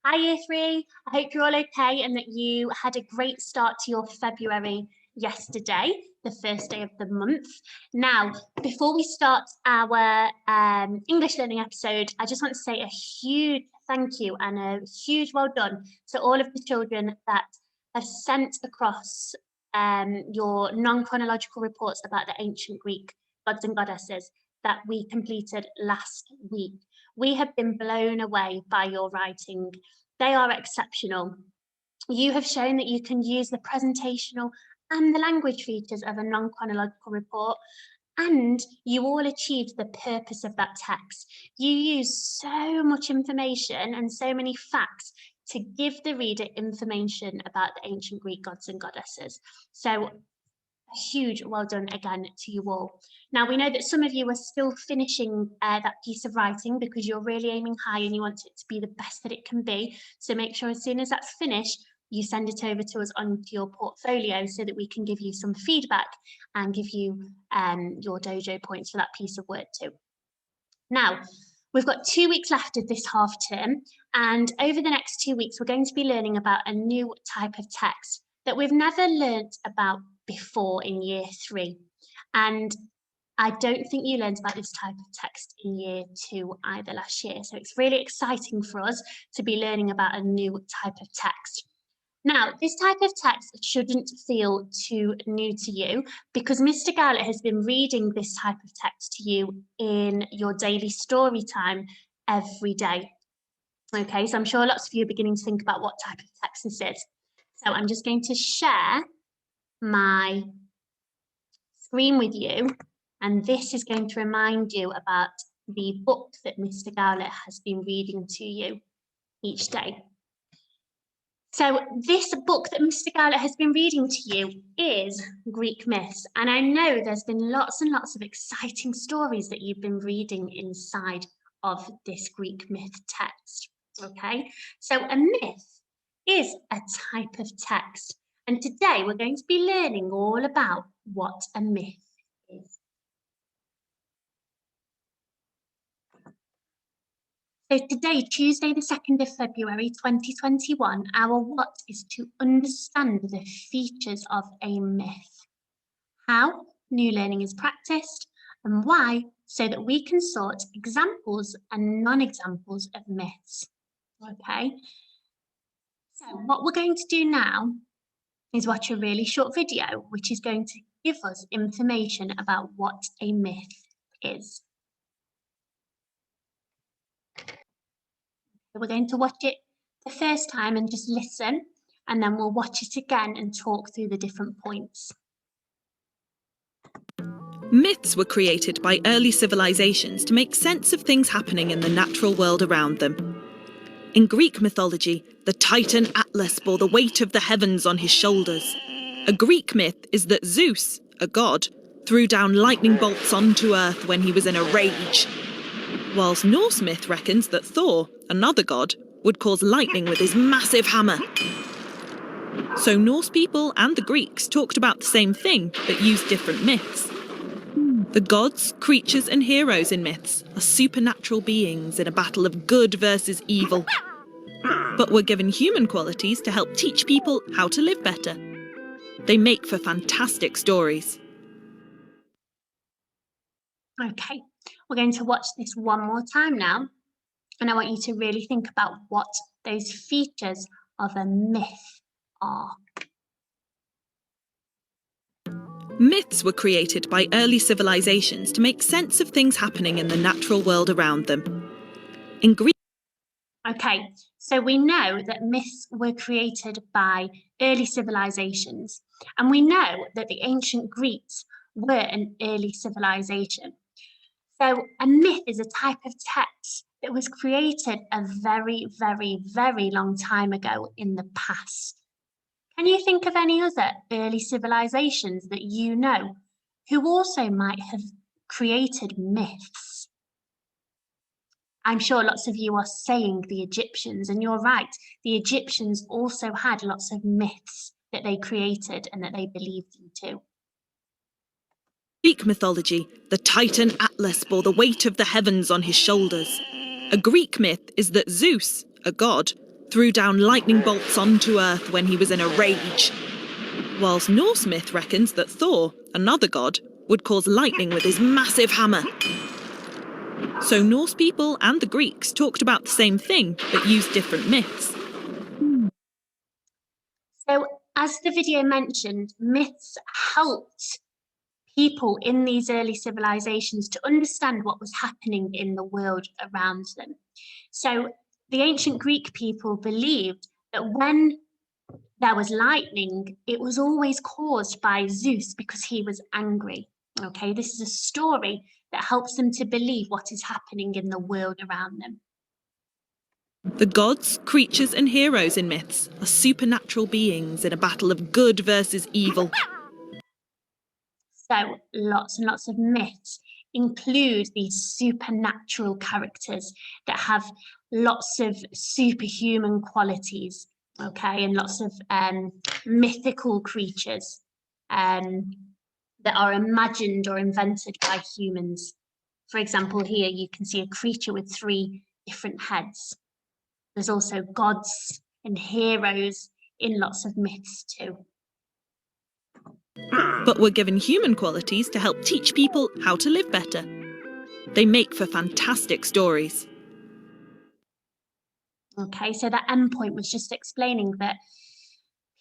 Hi, Year 3. I hope you're all okay and that you had a great start to your February yesterday, the first day of the month. Now, before we start our English learning episode, I just want to say a huge thank you and a huge well done to all of the children that have sent across your non-chronological reports about the ancient Greek gods and goddesses that we completed last week. We have been blown away by your writing. They are exceptional. You have shown that you can use the presentational and the language features of a non-chronological report, and you all achieved the purpose of that text. You use so much information and so many facts to give the reader information about the ancient Greek gods and goddesses. So huge well done again to you all. Now, we know that some of you are still finishing that piece of writing because you're really aiming high and you want it to be the best that it can be. So make sure as soon as that's finished, you send it over to us onto your portfolio so that we can give you some feedback and give you your dojo points for that piece of work too. Now, we've got 2 weeks left of this half term, and over the next 2 weeks, we're going to be learning about a new type of text that we've never learnt about before in year 3. And I don't think you learned about this type of text in year 2 either last year. So it's really exciting for us to be learning about a new type of text. Now, this type of text shouldn't feel too new to you because Mr. Gowlett has been reading this type of text to you in your daily story time every day. Okay, so I'm sure lots of you are beginning to think about what type of text this is. So I'm just going to share my screen with you, and this is going to remind you about the book that Mr. Gowlett has been reading to you each day. So this book that Mr. Gowlett has been reading to you is Greek myths, and I know there's been lots and lots of exciting stories that you've been reading inside of this Greek myth text, okay? So a myth is a type of text, and today we're going to be learning all about what a myth is. So today, Tuesday the 2nd of February 2021, our what is to understand the features of a myth. How new learning is practiced and why, so that we can sort examples and non-examples of myths. Okay, so what we're going to do now is watch a really short video which is going to give us information about what a myth is. So we're going to watch it the first time and just listen, and then we'll watch it again and talk through the different points. Myths were created by early civilizations to make sense of things happening in the natural world around them. In Greek mythology, the Titan Atlas bore the weight of the heavens on his shoulders. A Greek myth is that Zeus, a god, threw down lightning bolts onto Earth when he was in a rage, whilst Norse myth reckons that Thor, another god, would cause lightning with his massive hammer. So Norse people and the Greeks talked about the same thing, but used different myths. The gods, creatures and heroes in myths are supernatural beings in a battle of good versus evil, but were given human qualities to help teach people how to live better. They make for fantastic stories. Okay, we're going to watch this one more time now, and I want you to really think about what those features of a myth are. Myths were created by early civilizations to make sense of things happening in the natural world around them. In Greek. Okay, so we know that myths were created by early civilizations, and we know that the ancient Greeks were an early civilization. So a myth is a type of text that was created a very, very, very long time ago in the past. Can you think of any other early civilizations that you know who also might have created myths? I'm sure lots of you are saying the Egyptians, and you're right. The Egyptians also had lots of myths that they created and that they believed in too. Greek mythology, the Titan Atlas bore the weight of the heavens on his shoulders. A Greek myth is that Zeus, a god, threw down lightning bolts onto Earth when he was in a rage. Whilst Norse myth reckons that Thor, another god, would cause lightning with his massive hammer. So Norse people and the Greeks talked about the same thing, but used different myths. So, as the video mentioned, myths helped people in these early civilizations to understand what was happening in the world around them. So, the ancient Greek people believed that when there was lightning, it was always caused by Zeus because he was angry. Okay, this is a story that helps them to believe what is happening in the world around them. The gods, creatures, and heroes in myths are supernatural beings in a battle of good versus evil. So lots and lots of myths include these supernatural characters that have lots of superhuman qualities, okay, and lots of mythical creatures that are imagined or invented by humans. For example, here you can see a creature with 3 different heads. There's also gods and heroes in lots of myths too. But were given human qualities to help teach people how to live better. They make for fantastic stories. Okay, so that endpoint was just explaining that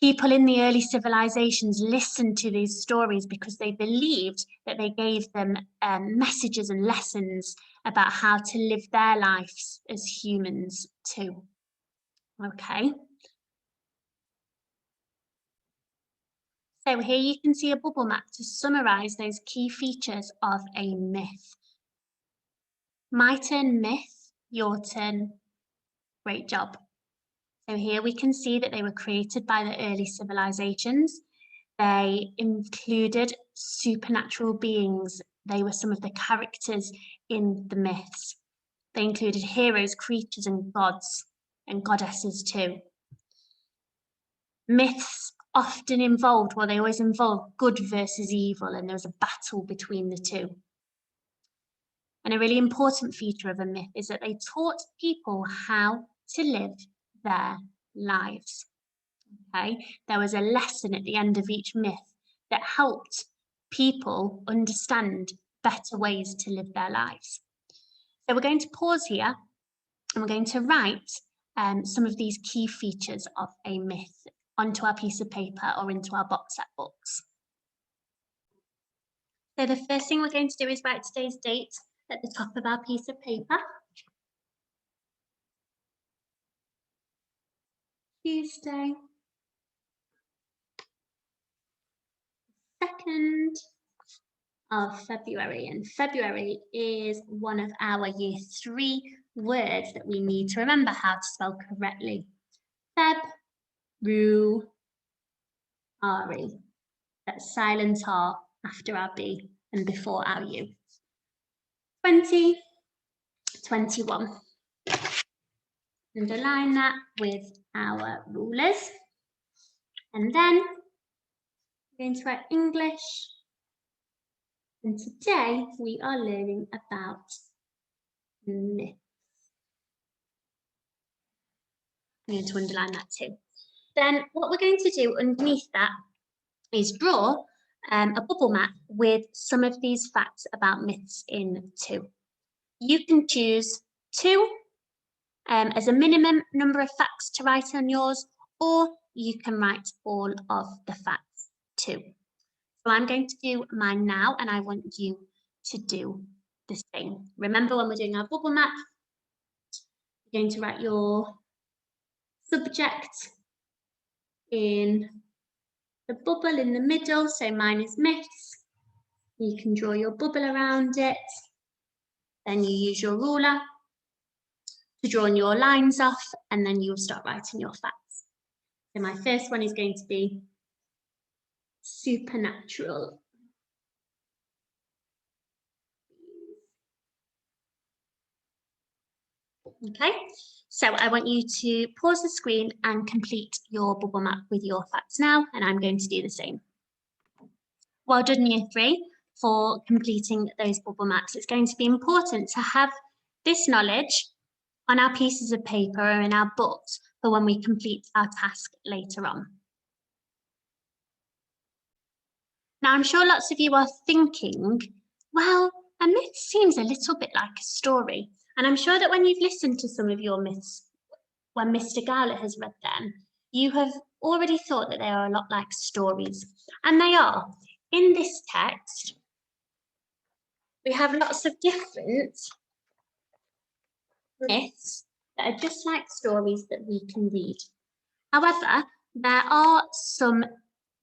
people in the early civilizations listened to these stories because they believed that they gave them messages and lessons about how to live their lives as humans too. Okay. So here you can see a bubble map to summarize those key features of a myth. My turn, myth, your turn. Great job. So here we can see that they were created by the early civilizations. They included supernatural beings. They were some of the characters in the myths. They included heroes, creatures, and gods, and goddesses too. Myths often involved, well, they always involved good versus evil, and there was a battle between the two. And a really important feature of a myth is that they taught people how to live their lives. Okay, there was a lesson at the end of each myth that helped people understand better ways to live their lives. So we're going to pause here and we're going to write some of these key features of a myth onto our piece of paper or into our box set books. So the first thing we're going to do is write today's date at the top of our piece of paper. Tuesday, 2nd of February, and February is one of our year 3 words that we need to remember how to spell correctly. February. That's silent R after our B and before our U. 2021. Underline that with our rulers. And then we're going to write English. And today we are learning about myths. I'm going to underline that too. Then what we're going to do underneath that is draw a bubble map with some of these facts about myths in too. You can choose 2 as a minimum number of facts to write on yours, or you can write all of the facts too. So I'm going to do mine now, and I want you to do the same. Remember, when we're doing our bubble map, you're going to write your subject in the bubble in the middle. So mine is myths. You can draw your bubble around it. Then you use your ruler to draw your lines off, and then you'll start writing your facts. So my first one is going to be supernatural. Okay, so I want you to pause the screen and complete your bubble map with your facts now, and I'm going to do the same. Well done, Year 3, for completing those bubble maps. It's going to be important to have this knowledge on our pieces of paper or in our books, for when we complete our task later on. Now, I'm sure lots of you are thinking, well, a myth seems a little bit like a story. And I'm sure that when you've listened to some of your myths, when Mr. Gowlett has read them, you have already thought that they are a lot like stories. And they are. In this text, we have lots of different myths that are just like stories that we can read. However, there are some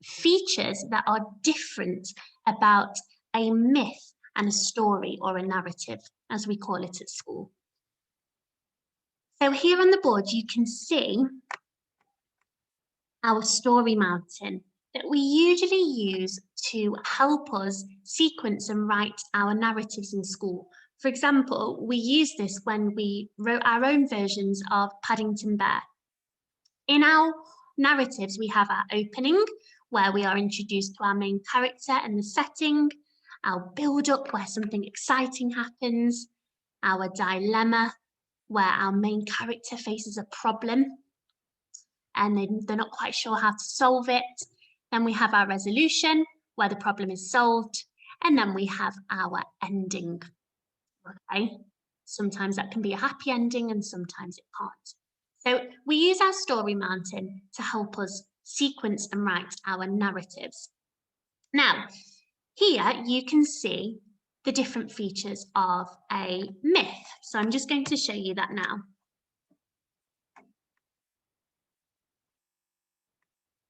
features that are different about a myth and a story, or a narrative, as we call it at school. So here on the board, you can see our story mountain that we usually use to help us sequence and write our narratives in school. For example, we use this when we wrote our own versions of Paddington Bear. In our narratives, we have our opening, where we are introduced to our main character and the setting, our build-up, where something exciting happens, our dilemma, where our main character faces a problem and they're not quite sure how to solve it. Then we have our resolution, where the problem is solved, and then we have our ending. Okay, sometimes that can be a happy ending and sometimes it can't. So we use our story mountain to help us sequence and write our narratives. Now, here you can see the different features of a myth. So I'm just going to show you that now.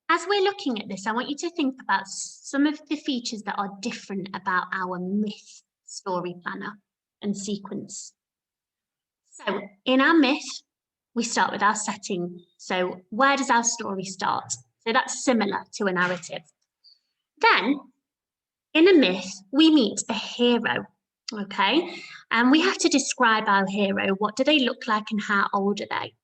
As we're looking at this, I want you to think about some of the features that are different about our myth story planner and sequence. So in our myth, we start with our setting. So where does our story start? So that's similar to a narrative. Then in a myth, we meet a hero, okay? And we have to describe our hero. What do they look like and how old are they?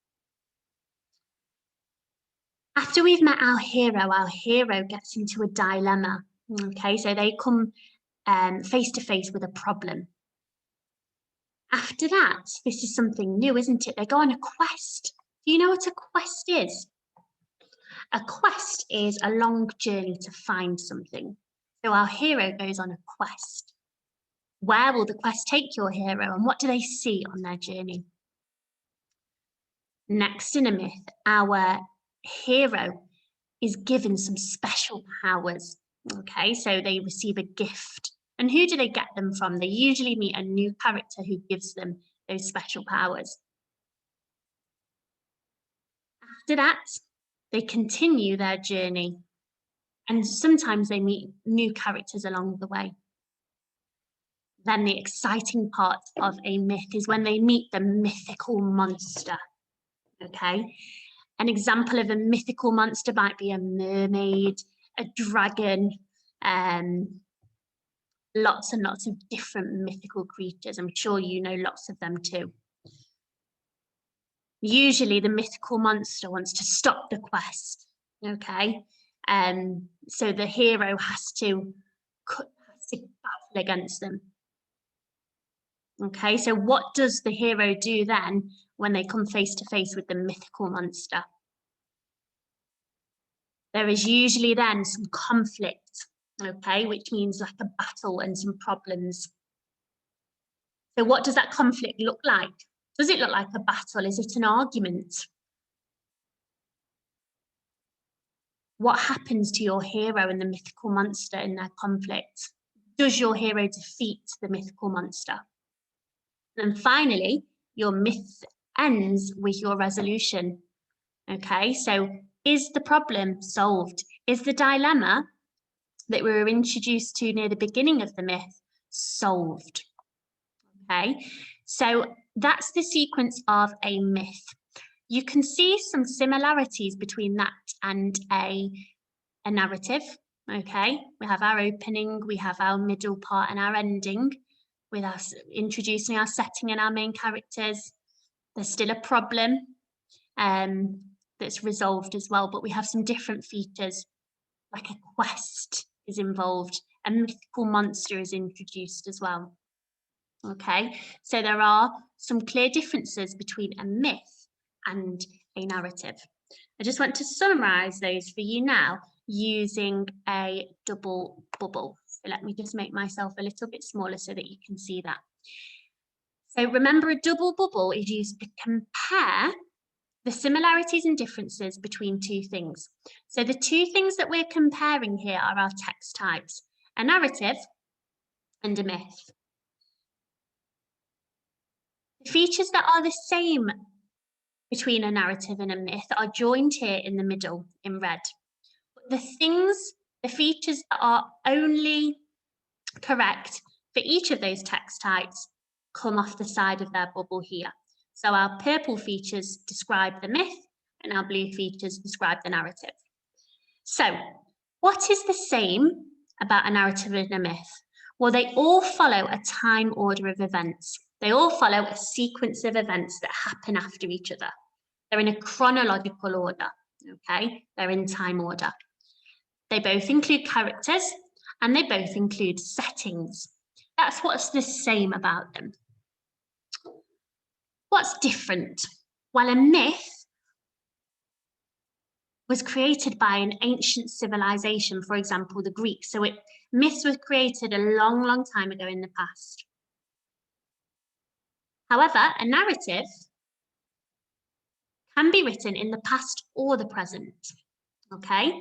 After we've met our hero gets into a dilemma, okay? So they come face to face with a problem. After that, this is something new, isn't it? They go on a quest. Do you know what a quest is? A quest is a long journey to find something. So our hero goes on a quest. Where will the quest take your hero and what do they see on their journey? Next in a myth, our hero is given some special powers. Okay, so they receive a gift. And who do they get them from? They usually meet a new character who gives them those special powers. After that, they continue their journey. And sometimes they meet new characters along the way. Then the exciting part of a myth is when they meet the mythical monster. Okay, an example of a mythical monster might be a mermaid, a dragon, lots and lots of different mythical creatures. I'm sure you know lots of them too. Usually the mythical monster wants to stop the quest, okay? So the hero has to battle against them. Okay, so what does the hero do then when they come face to face with the mythical monster? There is usually then some conflict, okay, which means like a battle and some problems. So what does that conflict look like? Does it look like a battle? Is it an argument? What happens to your hero and the mythical monster in their conflict? Does your hero defeat the mythical monster? And finally, your myth ends with your resolution. Okay, so is the problem solved? Is the dilemma that we were introduced to near the beginning of the myth solved? Okay, so that's the sequence of a myth. You can see some similarities between that and a narrative. Okay, we have our opening, we have our middle part and our ending, with us introducing our setting and our main characters. There's still a problem that's resolved as well, but we have some different features, like a quest is involved, a mythical monster is introduced as well. Okay, so there are some clear differences between a myth and a narrative? I just want to summarise those for you now using a double bubble. So let me just make myself a little bit smaller so that you can see that. So remember, a double bubble is used to compare the similarities and differences between two things. So the two things that we're comparing here are our text types, a narrative and a myth. The features that are the same between a narrative and a myth are joined here in the middle in red. But the features that are only correct for each of those text types come off the side of their bubble here. So our purple features describe the myth and our blue features describe the narrative. So what is the same about a narrative and a myth? Well, they all follow a time order of events. They all follow a sequence of events that happen after each other. They're in a chronological order, okay? They're in time order. They both include characters and they both include settings. That's what's the same about them. What's different? Well, a myth was created by an ancient civilization, for example, the Greeks. So myths were created a long, long time ago in the past. However, a narrative can be written in the past or the present, okay?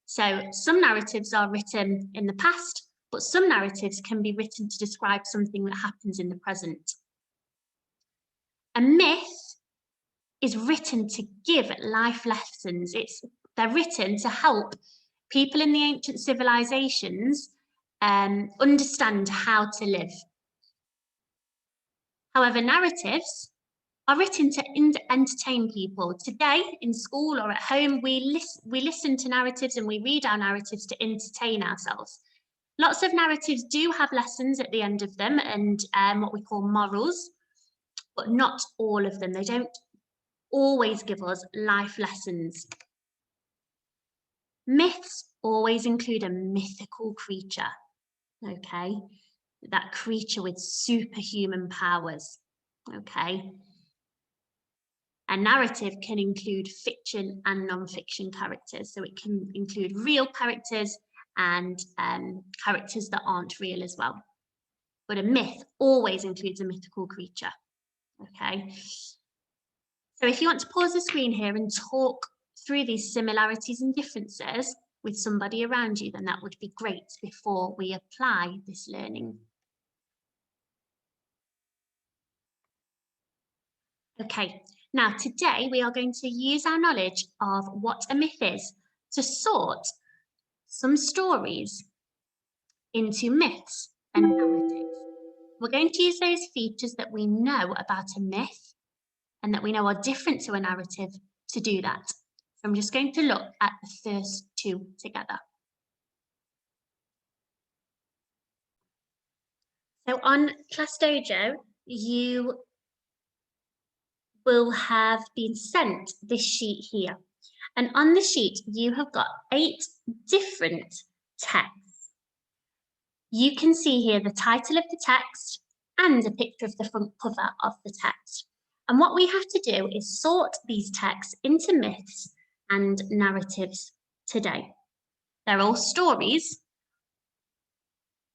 So some narratives are written in the past, but some narratives can be written to describe something that happens in the present. A myth is written to give life lessons. They're written to help people in the ancient civilizations understand how to live. However, narratives are written to entertain people. Today, in school or at home, we listen to narratives and we read our narratives to entertain ourselves. Lots of narratives do have lessons at the end of them and what we call morals, but not all of them. They don't always give us life lessons. Myths always include a mythical creature, okay? That creature with superhuman powers, okay? A narrative can include fiction and non-fiction characters. So it can include real characters and characters that aren't real as well. But a myth always includes a mythical creature, okay? So if you want to pause the screen here and talk through these similarities and differences with somebody around you, then that would be great before we apply this learning. Okay, now today we are going to use our knowledge of what a myth is to sort some stories into myths and narratives. We're going to use those features that we know about a myth and that we know are different to a narrative to do that. So I'm just going to look at the first two together. So on Class Dojo, you will have been sent this sheet here. And on the sheet, you have got 8 different texts. You can see here the title of the text and a picture of the front cover of the text. And what we have to do is sort these texts into myths and narratives today. They're all stories,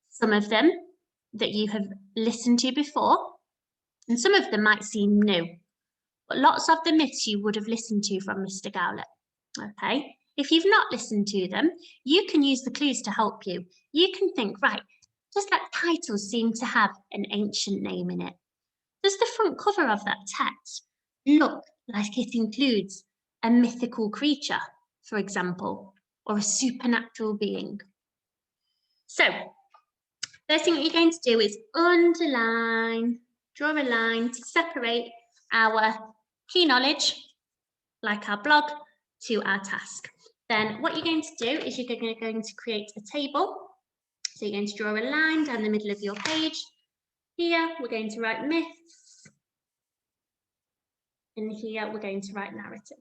some of them that you have listened to before, and some of them might seem new. But lots of the myths you would have listened to from Mr. Gowlett, okay? If you've not listened to them, you can use the clues to help you. You can think, right, does that title seem to have an ancient name in it? Does the front cover of that text look like it includes a mythical creature, for example, or a supernatural being? So, first thing that you're going to do is underline, draw a line to separate our key knowledge, like our blog, to our task. Then what you're going to do is you're going to create a table. So you're going to draw a line down the middle of your page. Here, we're going to write myths. And here, we're going to write narrative.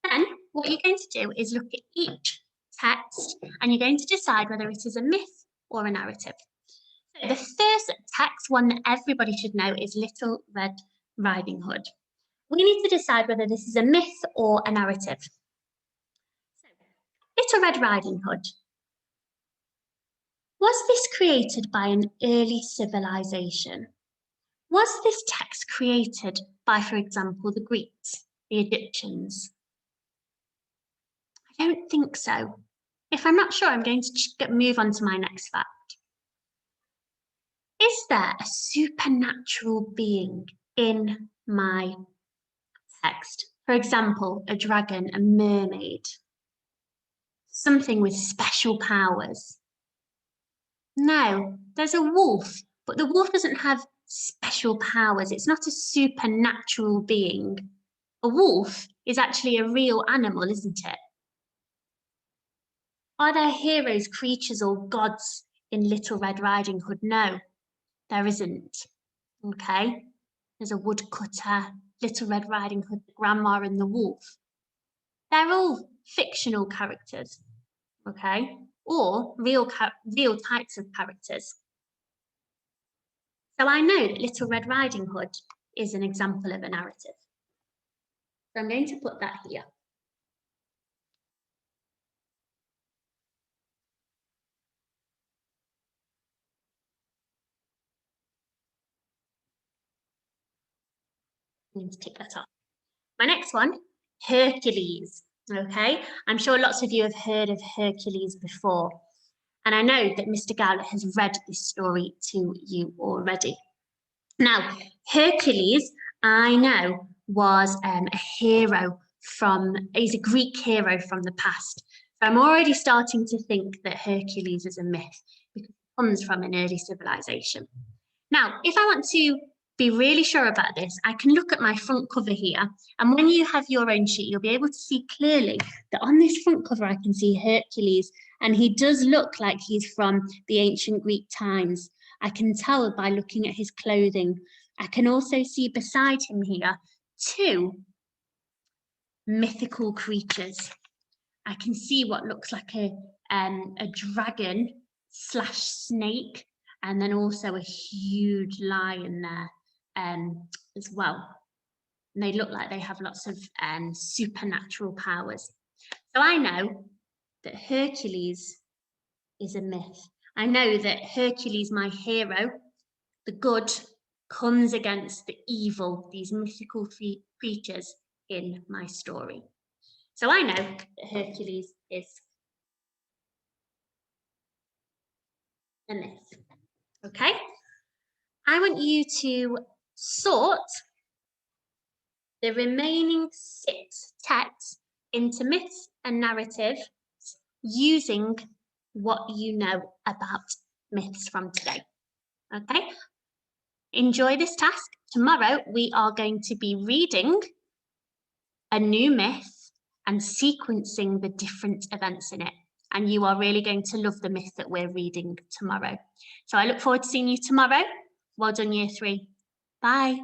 Then, what you're going to do is look at each text and you're going to decide whether it is a myth or a narrative. The first text one that everybody should know is Little Red Riding Hood. We need to decide whether this is a myth or a narrative. So, Little Red Riding Hood. Was this created by an early civilization? Was this text created by, for example, the Greeks, the Egyptians? I don't think so. If I'm not sure, I'm going to move on to my next fact. Is there a supernatural being in my text? For example, a dragon, a mermaid, something with special powers? No, there's a wolf, but the wolf doesn't have special powers. It's not a supernatural being. A wolf is actually a real animal, isn't it? Are there heroes, creatures, or gods in Little Red Riding Hood? No, there isn't. Okay, there's a woodcutter, Little Red Riding Hood, the grandma, and the wolf. They're all fictional characters, okay, or real types of characters. So I know that Little Red Riding Hood is an example of a narrative. So I'm going to put that here. I'm going to tick that off. My next one, Hercules. Okay, I'm sure lots of you have heard of Hercules before. And I know that Mr. Gowler has read this story to you already. Now, Hercules, I know, was a hero he's a Greek hero from the past. So I'm already starting to think that Hercules is a myth because it comes from an early civilization. Now, if I want to be really sure about this, I can look at my front cover here. And when you have your own sheet, you'll be able to see clearly that on this front cover, I can see Hercules. And he does look like he's from the ancient Greek times. I can tell by looking at his clothing. I can also see beside him here 2 mythical creatures. I can see what looks like a dragon / snake, and then also a huge lion there as well. And they look like they have lots of supernatural powers. So I know that Hercules is a myth. I know that Hercules, my hero, the good, comes against the evil, these mythical creatures in my story. So I know that Hercules is a myth. Okay? I want you to sort the remaining 6 texts into myths and narratives using what you know about myths from today. Okay? Enjoy this task. Tomorrow we are going to be reading a new myth and sequencing the different events in it. And you are really going to love the myth that we're reading tomorrow. So I look forward to seeing you tomorrow. Well done, Year 3. Bye.